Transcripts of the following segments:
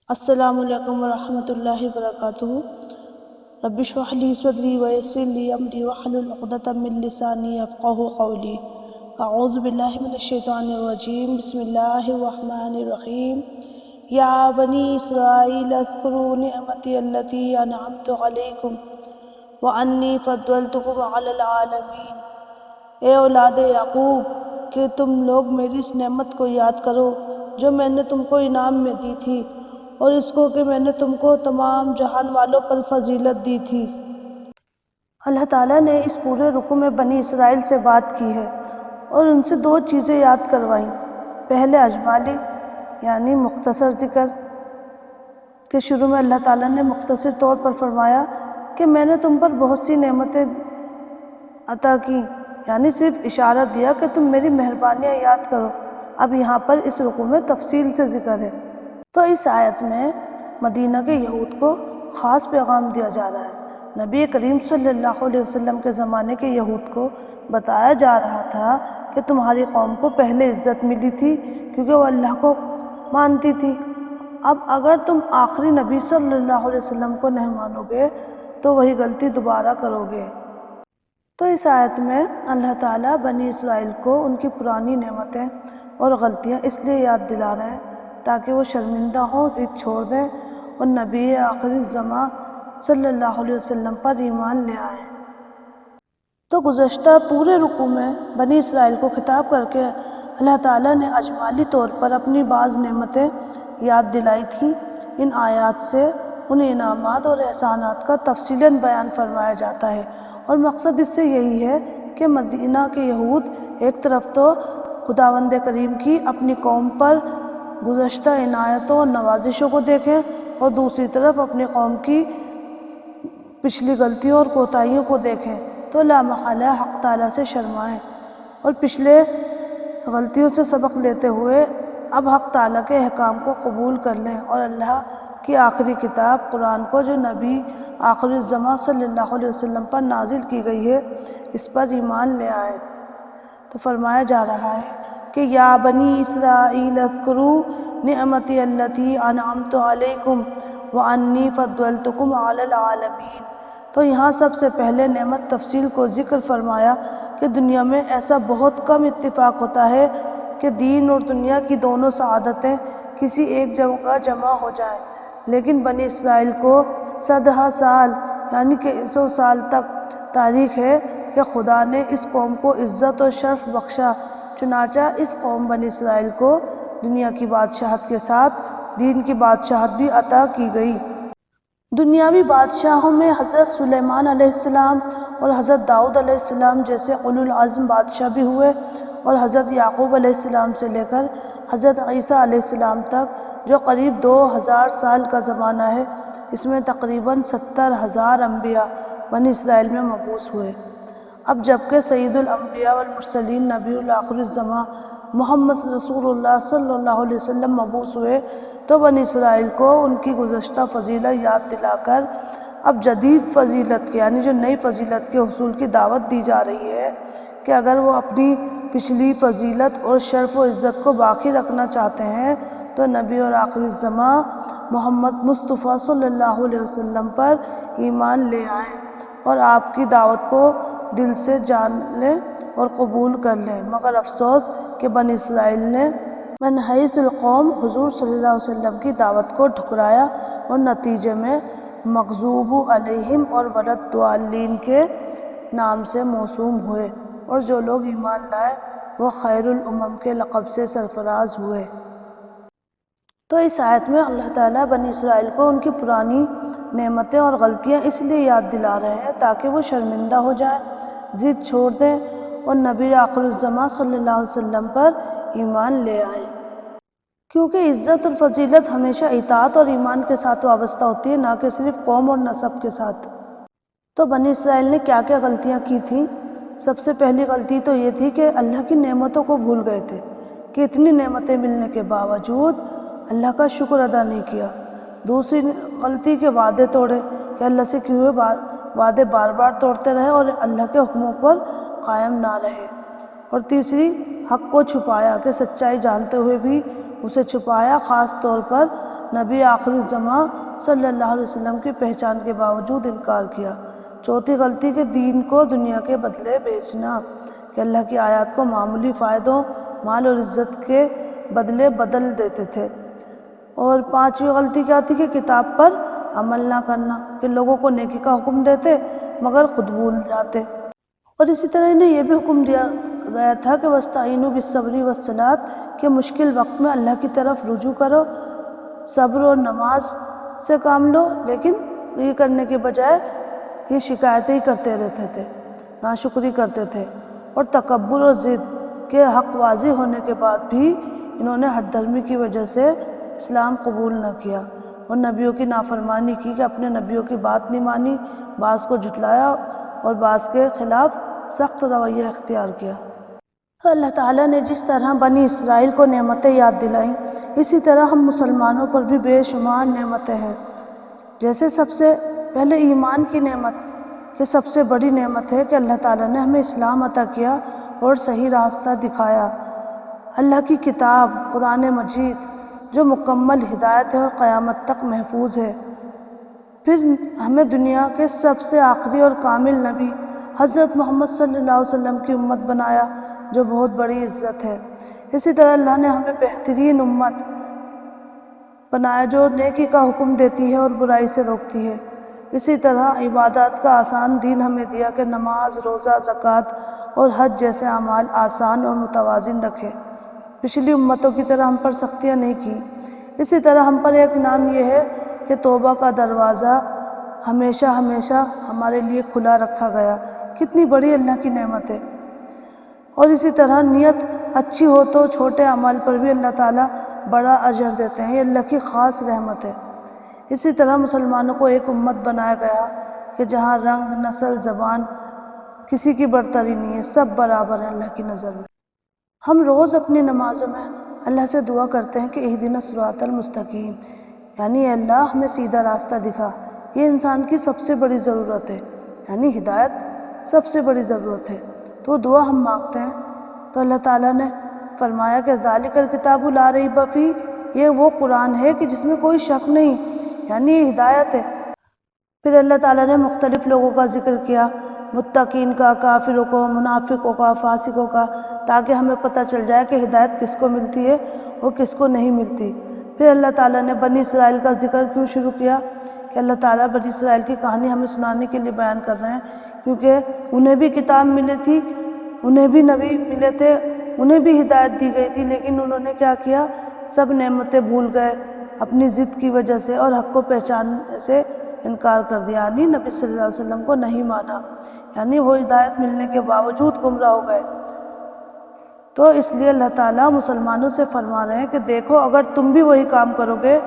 السلام علیکم ورحمۃ اللہ وبرکاتہ۔ رب اشرح لی صدری ویسر لی امری واحلل عقدۃ من لسانی یفقہوا قولی۔ اعوذ باللہ من الشیطان الرجیم، بسم اللہ الرحمن الرحیم۔ یا بنی اسرائیل اذکروا نعمتی التی انعمت علیکم وانی فضلتکم علی العالمین۔ اے اولاد یعقوب، کہ تم لوگ میری اس نعمت کو یاد کرو جو میں نے تم کو انعام میں دی تھی، اور اس کو کہ میں نے تم کو تمام جہان والوں پر فضیلت دی تھی۔ اللہ تعالیٰ نے اس پورے رکوع میں بنی اسرائیل سے بات کی ہے اور ان سے دو چیزیں یاد کروائیں۔ پہلے اجمالی یعنی مختصر ذکر کے شروع میں اللہ تعالیٰ نے مختصر طور پر فرمایا کہ میں نے تم پر بہت سی نعمتیں عطا کی، یعنی صرف اشارہ دیا کہ تم میری مہربانیاں یاد کرو۔ اب یہاں پر اس رکوع میں تفصیل سے ذکر ہے۔ تو اس آیت میں مدینہ کے یہود کو خاص پیغام دیا جا رہا ہے۔ نبی کریم صلی اللہ علیہ وسلم کے زمانے کے یہود کو بتایا جا رہا تھا کہ تمہاری قوم کو پہلے عزت ملی تھی کیونکہ وہ اللہ کو مانتی تھی، اب اگر تم آخری نبی صلی اللہ علیہ وسلم کو نہیں مانو گے تو وہی غلطی دوبارہ کرو گے۔ تو اس آیت میں اللہ تعالیٰ بنی اسرائیل کو ان کی پرانی نعمتیں اور غلطیاں اس لیے یاد دلا رہے ہیں تاکہ وہ شرمندہ ہوں، ضد چھوڑ دیں اور نبی آخر الزماں صلی اللہ علیہ وسلم پر ایمان لے آئیں۔ تو گزشتہ پورے رکوع میں بنی اسرائیل کو خطاب کر کے اللہ تعالیٰ نے اجمالی طور پر اپنی بعض نعمتیں یاد دلائی تھیں۔ ان آیات سے ان انعامات اور احسانات کا تفصیلاً بیان فرمایا جاتا ہے، اور مقصد اس سے یہی ہے کہ مدینہ کے یہود ایک طرف تو خداوند کریم کی اپنی قوم پر گزشتہ عنایتوں اور نوازشوں کو دیکھیں، اور دوسری طرف اپنی قوم کی پچھلی غلطیوں اور کوتاہیوں کو دیکھیں تو لا محالہ حق تعالیٰ سے شرمائیں، اور پچھلے غلطیوں سے سبق لیتے ہوئے اب حق تعالیٰ کے احکام کو قبول کر لیں، اور اللہ کی آخری کتاب قرآن کو جو نبی آخر الزماں صلی اللہ علیہ وسلم پر نازل کی گئی ہے اس پر ایمان لے آئیں۔ تو فرمایا جا رہا ہے کہ یا بنی اسرائیل اذکروا نعمتی التی انعمت علیکم وانی فضلتکم علی العالمین۔ تو یہاں سب سے پہلے نعمت تفصیل کو ذکر فرمایا کہ دنیا میں ایسا بہت کم اتفاق ہوتا ہے کہ دین اور دنیا کی دونوں سعادتیں کسی ایک جگہ جمع ہو جائیں، لیکن بنی اسرائیل کو صدہا سال یعنی کہ 100 سال تک تاریخ ہے کہ خدا نے اس قوم کو عزت اور شرف بخشا۔ چنانچہ اس قوم بنی اسرائیل کو دنیا کی بادشاہت کے ساتھ دین کی بادشاہت بھی عطا کی گئی۔ دنیاوی بادشاہوں میں حضرت سلیمان علیہ السلام اور حضرت داؤد علیہ السلام جیسے اولو العزم بادشاہ بھی ہوئے، اور حضرت یعقوب علیہ السلام سے لے کر حضرت عیسیٰ علیہ السلام تک جو قریب 2000 سال کا زمانہ ہے، اس میں تقریباً 70,000 انبیاء بنی اسرائیل میں مبعوث ہوئے۔ اب جبکہ سید الانبیاء والمرسلین نبی الآخر الزماں محمد رسول اللہ صلی اللہ علیہ وسلم مبعوث ہوئے، تو بنی اسرائیل کو ان کی گزشتہ فضیلت یاد دلا کر اب جدید فضیلت کے یعنی جو نئی فضیلت کے حصول کی دعوت دی جا رہی ہے کہ اگر وہ اپنی پچھلی فضیلت اور شرف و عزت کو باقی رکھنا چاہتے ہیں تو نبی اور آخر الزماں محمد مصطفیٰ صلی اللہ علیہ وسلم پر ایمان لے آئیں اور آپ کی دعوت کو دل سے جان لیں اور قبول کر لیں۔ مگر افسوس کہ بنی اسرائیل نے من حیث القوم حضور صلی اللہ علیہ وسلم کی دعوت کو ٹھکرایا، اور نتیجے میں مغضوب علیہم اور ولدالضالین کے نام سے موسوم ہوئے، اور جو لوگ ایمان لائے وہ خیر الامم کے لقب سے سرفراز ہوئے۔ تو اس آیت میں اللہ تعالیٰ بنی اسرائیل کو ان کی پرانی نعمتیں اور غلطیاں اس لیے یاد دلا رہے ہیں تاکہ وہ شرمندہ ہو جائیں، ضد چھوڑ دیں اور نبی آخر الزماں صلی اللہ علیہ وسلم پر ایمان لے آئیں، کیونکہ عزت اور فضیلت ہمیشہ اطاعت اور ایمان کے ساتھ وابستہ ہوتی ہے، نہ کہ صرف قوم اور نسب کے ساتھ۔ تو بنی اسرائیل نے کیا کیا غلطیاں کی تھیں؟ سب سے پہلی غلطی تو یہ تھی کہ اللہ کی نعمتوں کو بھول گئے تھے کہ اتنی نعمتیں ملنے کے باوجود اللہ کا شکر ادا نہیں کیا۔ دوسری غلطی کہ وعدے توڑے، کہ اللہ سے کیے ہوئے وعدے بار بار توڑتے رہے اور اللہ کے حکموں پر قائم نہ رہے۔ اور تیسری حق کو چھپایا، کہ سچائی جانتے ہوئے بھی اسے چھپایا، خاص طور پر نبی آخر الزماں صلی اللہ علیہ وسلم کی پہچان کے باوجود انکار کیا۔ چوتھی غلطی کہ دین کو دنیا کے بدلے بیچنا، کہ اللہ کی آیات کو معمولی فائدوں، مال اور عزت کے بدلے بدل دیتے تھے۔ اور پانچویں غلطی کیا تھی کہ کتاب پر عمل نہ کرنا، کہ لوگوں کو نیکی کا حکم دیتے مگر خود بھول جاتے۔ اور اسی طرح انہیں یہ بھی حکم دیا گیا تھا کہ وَاسْتَعِینُوا بِالصَّبْرِ وَالصَّلَاةِ، کہ مشکل وقت میں اللہ کی طرف رجوع کرو، صبر اور نماز سے کام لو، لیکن یہ کرنے کے بجائے یہ شکایتیں ہی کرتے رہتے تھے، ناشکری کرتے تھے، اور تکبر اور ضد کے حق واضح ہونے کے بعد بھی انہوں نے ہٹ دھرمی کی وجہ سے اسلام قبول نہ کیا اور نبیوں کی نافرمانی کی، کہ اپنے نبیوں کی بات نہیں مانی، بعض کو جھٹلایا اور بعض کے خلاف سخت رویہ اختیار کیا۔ اللہ تعالیٰ نے جس طرح بنی اسرائیل کو نعمتیں یاد دلائیں، اسی طرح ہم مسلمانوں پر بھی بے شمار نعمتیں ہیں۔ جیسے سب سے پہلے ایمان کی نعمت، کہ سب سے بڑی نعمت ہے کہ اللہ تعالیٰ نے ہمیں اسلام عطا کیا اور صحیح راستہ دکھایا۔ اللہ کی کتاب قرآن مجید جو مکمل ہدایت ہے اور قیامت تک محفوظ ہے۔ پھر ہمیں دنیا کے سب سے آخری اور کامل نبی حضرت محمد صلی اللہ علیہ وسلم کی امت بنایا، جو بہت بڑی عزت ہے۔ اسی طرح اللہ نے ہمیں بہترین امت بنایا جو نیکی کا حکم دیتی ہے اور برائی سے روکتی ہے۔ اسی طرح عبادات کا آسان دین ہمیں دیا کہ نماز، روزہ، زکوٰۃ اور حج جیسے اعمال آسان اور متوازن رکھے، پچھلی امتوں کی طرح ہم پر سختیاں نہیں کی۔ اسی طرح ہم پر ایک انعام یہ ہے کہ توبہ کا دروازہ ہمیشہ ہمیشہ ہمارے لیے کھلا رکھا گیا۔ کتنی بڑی اللہ کی نعمت ہے۔ اور اسی طرح نیت اچھی ہو تو چھوٹے عمل پر بھی اللہ تعالیٰ بڑا اجر دیتے ہیں، یہ اللہ کی خاص رحمت ہے۔ اسی طرح مسلمانوں کو ایک امت بنایا گیا کہ جہاں رنگ، نسل، زبان کسی کی برتری نہیں ہے، سب برابر ہیں اللہ کی نظر میں۔ ہم روز اپنی نمازوں میں اللہ سے دعا کرتے ہیں کہ اہدنا الصراط المستقیم، یعنی اے اللہ ہمیں سیدھا راستہ دکھا۔ یہ انسان کی سب سے بڑی ضرورت ہے، یعنی ہدایت سب سے بڑی ضرورت ہے۔ تو دعا ہم مانگتے ہیں تو اللہ تعالیٰ نے فرمایا کہ ذالک الکتاب لا ریب فیہ، یہ وہ قرآن ہے کہ جس میں کوئی شک نہیں، یعنی یہ ہدایت ہے۔ پھر اللہ تعالیٰ نے مختلف لوگوں کا ذکر کیا، متقین کا، کافروں کو، منافقوں کا، فاسقوں کا، تاکہ ہمیں پتہ چل جائے کہ ہدایت کس کو ملتی ہے اور کس کو نہیں ملتی۔ پھر اللہ تعالیٰ نے بنی اسرائیل کا ذکر کیوں شروع کیا کہ اللہ تعالیٰ بنی اسرائیل کی کہانی ہمیں سنانے کے لیے بیان کر رہے ہیں، کیونکہ انہیں بھی کتاب ملی تھی، انہیں بھی نبی ملے تھے، انہیں بھی ہدایت دی گئی تھی، لیکن انہوں نے کیا کیا؟ سب نعمتیں بھول گئے اپنی ضد کی وجہ سے اور حق کو پہچاننے سے انکار کر دیا، یعنی نبی صلی اللہ علیہ وسلم کو نہیں مانا، یعنی وہ ہدایت ملنے کے باوجود گمراہ ہو گئے۔ تو اس لیے اللہ تعالیٰ مسلمانوں سے فرما رہے ہیں کہ دیکھو اگر تم بھی وہی کام کرو گے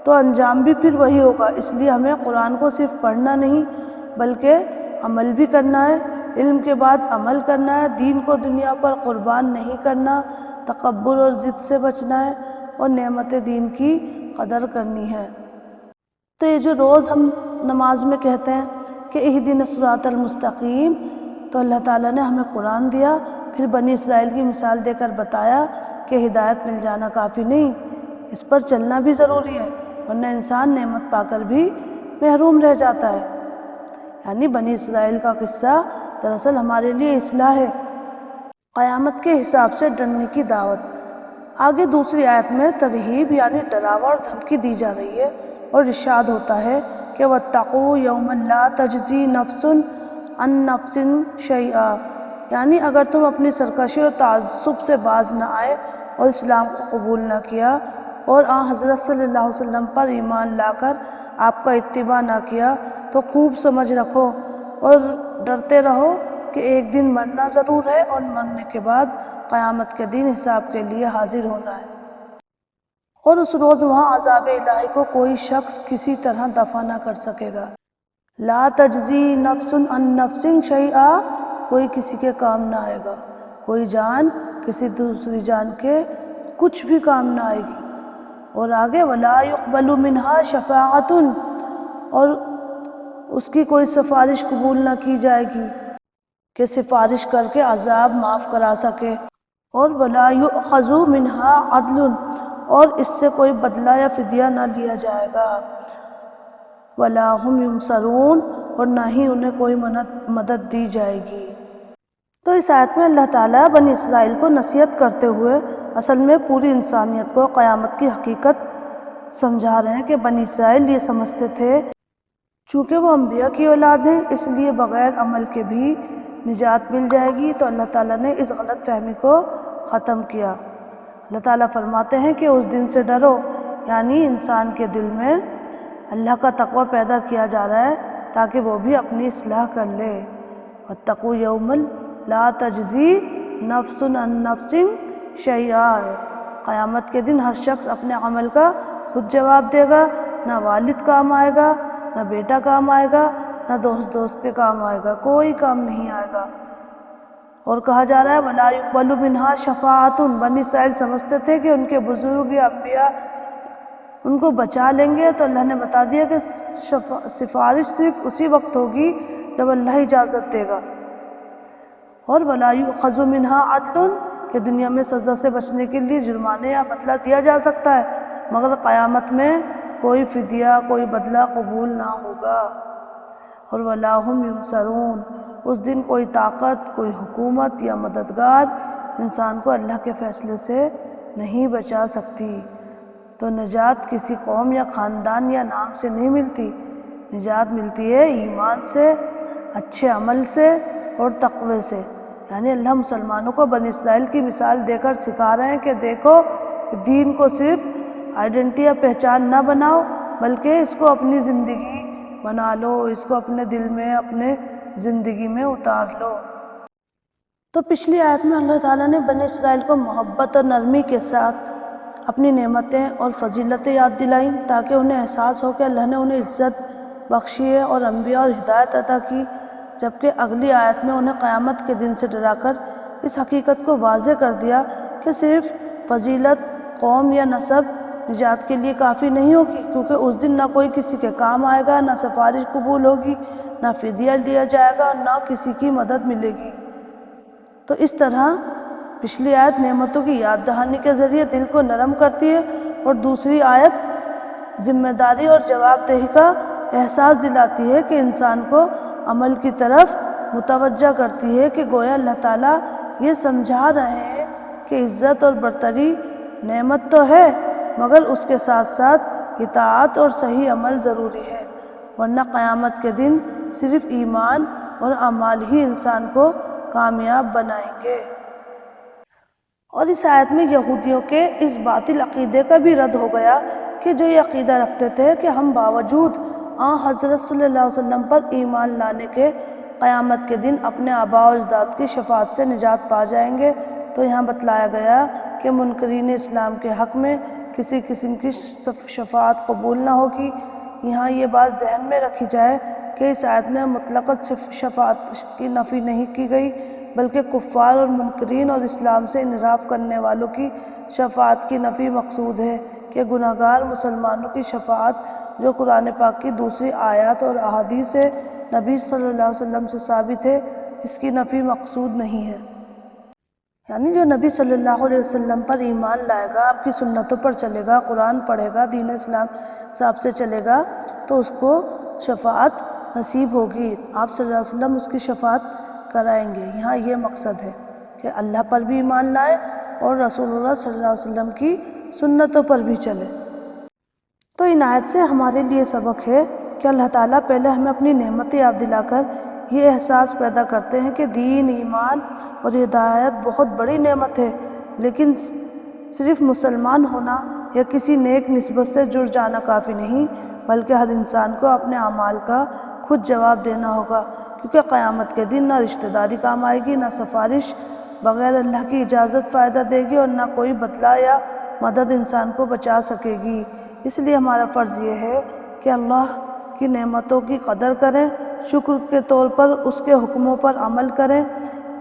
تو انجام بھی پھر وہی ہوگا۔ اس لیے ہمیں قرآن کو صرف پڑھنا نہیں بلکہ عمل بھی کرنا ہے، علم کے بعد عمل کرنا ہے، دین کو دنیا پر قربان نہیں کرنا، تکبر اور ضد سے بچنا ہے اور نعمت دین کی قدر کرنی ہے۔ تو یہ جو روز ہم نماز میں کہتے ہیں کہ اہدنا الصراط المستقیم، تو اللہ تعالیٰ نے ہمیں قرآن دیا، پھر بنی اسرائیل کی مثال دے کر بتایا کہ ہدایت مل جانا کافی نہیں، اس پر چلنا بھی ضروری ہے، ورنہ انسان نعمت پا کر بھی محروم رہ جاتا ہے۔ یعنی بنی اسرائیل کا قصہ دراصل ہمارے لیے اصلاح ہے، قیامت کے حساب سے ڈرنے کی دعوت۔ آگے دوسری آیت میں ترہیب یعنی ڈراوا اور دھمکی دی جا رہی ہے اور ارشاد ہوتا ہے کہ وَاتَّقُوا يَوْمًا لَا تَجْزِي نَفْسٌ عَن نَفْسٍ شَيْئًا، یعنی اگر تم اپنی سرکشی اور تعصب سے باز نہ آئے اور اسلام کو قبول نہ کیا اور حضرت صلی اللہ علیہ وسلم پر ایمان لا کر آپ کا اتباع نہ کیا، تو خوب سمجھ رکھو اور ڈرتے رہو کہ ایک دن مرنا ضرور ہے اور مرنے کے بعد قیامت کے دن حساب کے لیے حاضر ہونا ہے، اور اس روز وہاں عذاب الہی کو کوئی شخص کسی طرح دفع نہ کر سکے گا۔ لا تجزی نفس عن نفس شیئا، کوئی کسی کے کام نہ آئے گا، کوئی جان کسی دوسری جان کے کچھ بھی کام نہ آئے گی۔ اور آگے ولا يقبل منها شفاعۃ، اور اس کی کوئی سفارش قبول نہ کی جائے گی کہ سفارش کر کے عذاب معاف کرا سکے۔ اور ولا يؤخذ منها عدل، اور اس سے کوئی بدلہ یا فدیہ نہ لیا جائے گا۔ وَلَا هُمْ يُنصَرُونَ، اور نہ ہی انہیں کوئی مدد دی جائے گی۔ تو اس آیت میں اللہ تعالیٰ بنی اسرائیل کو نصیحت کرتے ہوئے اصل میں پوری انسانیت کو قیامت کی حقیقت سمجھا رہے ہیں کہ بنی اسرائیل یہ سمجھتے تھے چونکہ وہ انبیاء کی اولاد ہیں اس لیے بغیر عمل کے بھی نجات مل جائے گی، تو اللہ تعالیٰ نے اس غلط فہمی کو ختم کیا۔ اللہ تعالیٰ فرماتے ہیں کہ اس دن سے ڈرو، یعنی انسان کے دل میں اللہ کا تقوی پیدا کیا جا رہا ہے تاکہ وہ بھی اپنی اصلاح کر لے۔ وَاتَّقُوا يَوْمًا لَا تَجْزِي نَفْسٌ عَن نَفْسٍ شَيْئًا، قیامت کے دن ہر شخص اپنے عمل کا خود جواب دے گا، نہ والد کام آئے گا، نہ بیٹا کام آئے گا، نہ دوست کے کام آئے گا، کوئی کام نہیں آئے گا۔ اور کہا جا رہا ہے وَلَا يُقْبَلُ مِنْهَا شَفَاعَةٌ، بنی اسرائیل سمجھتے تھے کہ ان کے بزرگ یا انبیاء ان کو بچا لیں گے، تو اللہ نے بتا دیا کہ سفارش صرف اسی وقت ہوگی جب اللہ اجازت دے گا۔ اور وَلَا يُؤْخَذُ مِنْهَا عَدْلٌ، کہ دنیا میں سزا سے بچنے کے لیے جرمانے یا بدلہ دیا جا سکتا ہے، مگر قیامت میں کوئی فدیہ کوئی بدلہ قبول نہ ہوگا۔ اور وَلَا هُمْ يُنصَرُونَ، اس دن کوئی طاقت کوئی حکومت یا مددگار انسان کو اللہ کے فیصلے سے نہیں بچا سکتی۔ تو نجات کسی قوم یا خاندان یا نام سے نہیں ملتی، نجات ملتی ہے ایمان سے، اچھے عمل سے اور تقوی سے۔ یعنی اللہ مسلمانوں کو بنی اسرائیل کی مثال دے کر سکھا رہے ہیں کہ دیکھو دین کو صرف آئیڈینٹی یا پہچان نہ بناؤ بلکہ اس کو اپنی زندگی بنا لو، اس کو اپنے دل میں اپنے زندگی میں اتار لو۔ تو پچھلی آیت میں اللہ تعالیٰ نے بنی اسرائیل کو محبت اور نرمی کے ساتھ اپنی نعمتیں اور فضیلتیں یاد دلائیں تاکہ انہیں احساس ہو کہ اللہ نے انہیں عزت بخشی ہے اور انبیاء اور ہدایت عطا کی، جبکہ اگلی آیت میں انہیں قیامت کے دن سے ڈرا کر اس حقیقت کو واضح کر دیا کہ صرف فضیلت، قوم یا نسب نجات کے لیے کافی نہیں ہوگی، کیونکہ اس دن نہ کوئی کسی کے کام آئے گا، نہ سفارش قبول ہوگی، نہ فدیہ لیا جائے گا، نہ کسی کی مدد ملے گی۔ تو اس طرح پچھلی آیت نعمتوں کی یاد دہانی کے ذریعے دل کو نرم کرتی ہے، اور دوسری آیت ذمہ داری اور جواب دہی کا احساس دلاتی ہے کہ انسان کو عمل کی طرف متوجہ کرتی ہے کہ گویا اللہ تعالیٰ یہ سمجھا رہے ہیں کہ عزت اور برتری نعمت تو ہے مگر اس کے ساتھ ساتھ اطاعت اور صحیح عمل ضروری ہے، ورنہ قیامت کے دن صرف ایمان اور اعمال ہی انسان کو کامیاب بنائیں گے۔ اور اس آیت میں یہودیوں کے اس باطل عقیدے کا بھی رد ہو گیا کہ جو یہ عقیدہ رکھتے تھے کہ ہم باوجود حضرت صلی اللہ علیہ وسلم پر ایمان لانے کے قیامت کے دن اپنے آباء و اجداد کی شفاعت سے نجات پا جائیں گے۔ تو یہاں بتلایا گیا کہ منکرین اسلام کے حق میں کسی قسم کی شفاعت قبول نہ ہوگی۔ یہاں یہ بات ذہن میں رکھی جائے کہ اس آیت میں مطلقاً شفاعت کی نفی نہیں کی گئی، بلکہ کفار اور منکرین اور اسلام سے انحراف کرنے والوں کی شفاعت کی نفی مقصود ہے کہ گناہگار مسلمانوں کی شفاعت جو قرآن پاک کی دوسری آیات اور احادیث سے نبی صلی اللہ علیہ وسلم سے ثابت ہے، اس کی نفی مقصود نہیں ہے۔ یعنی جو نبی صلی اللہ علیہ وسلم پر ایمان لائے گا، آپ کی سنتوں پر چلے گا، قرآن پڑھے گا، دین اسلام صاحب سے چلے گا، تو اس کو شفاعت نصیب ہوگی، آپ صلی اللہ علیہ وسلم اس کی شفاعت کرائیں گے۔ یہاں یہ مقصد ہے کہ اللہ پر بھی ایمان لائے اور رسول اللہ صلی اللہ علیہ وسلم کی سنتوں پر بھی چلے۔ تو ان آیت سے ہمارے لیے سبق ہے کہ اللہ تعالیٰ پہلے ہمیں اپنی نعمتیں یاد دلا کر یہ احساس پیدا کرتے ہیں کہ دین، ایمان اور ہدایت بہت بڑی نعمت ہے، لیکن صرف مسلمان ہونا یا کسی نیک نسبت سے جڑ جانا کافی نہیں، بلکہ ہر انسان کو اپنے اعمال کا خود جواب دینا ہوگا، کیونکہ قیامت کے دن نہ رشتہ داری کام آئے گی، نہ سفارش بغیر اللہ کی اجازت فائدہ دے گی، اور نہ کوئی بدلہ یا مدد انسان کو بچا سکے گی۔ اس لیے ہمارا فرض یہ ہے کہ اللہ کی نعمتوں کی قدر کریں، شکر کے طور پر اس کے حکموں پر عمل کریں،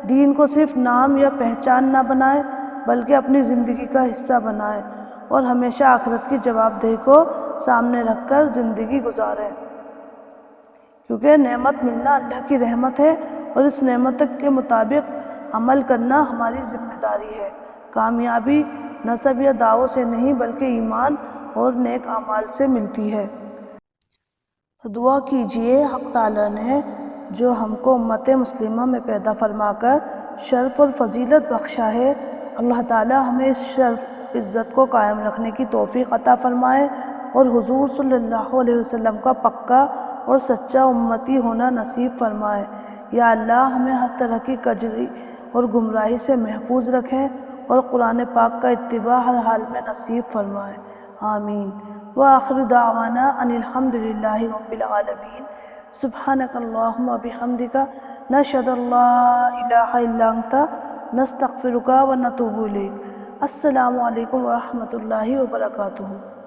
دین کو صرف نام یا پہچان نہ بنائیں بلکہ اپنی زندگی کا حصہ بنائیں، اور ہمیشہ آخرت کی جواب دہی کو سامنے رکھ کر زندگی گزاریں، کیونکہ نعمت ملنا اللہ کی رحمت ہے اور اس نعمت کے مطابق عمل کرنا ہماری ذمہ داری ہے۔ کامیابی نسب یا دعووں سے نہیں بلکہ ایمان اور نیک اعمال سے ملتی ہے۔ دعا کیجئے حق تعالیٰ نے جو ہم کو امت مسلمہ میں پیدا فرما کر شرف اور فضیلت بخشا ہے، اللہ تعالیٰ ہمیں اس شرف عزت کو قائم رکھنے کی توفیق عطا فرمائے اور حضور صلی اللہ علیہ وسلم کا پکا اور سچا امتی ہونا نصیب فرمائے۔ یا اللہ ہمیں ہر طرح کی کجری اور گمراہی سے محفوظ رکھیں اور قرآن پاک کا اتباع ہر حال میں نصیب فرمائے، آمین۔ وآخر دعوانا ان الحمد للہ رب العالمین۔ سبحانک اللہم وبحمدک نشہد ان لا الہ الا انت نستغفرک ونتوب الیک۔ السلام علیکم ورحمۃ اللہ وبرکاتہ۔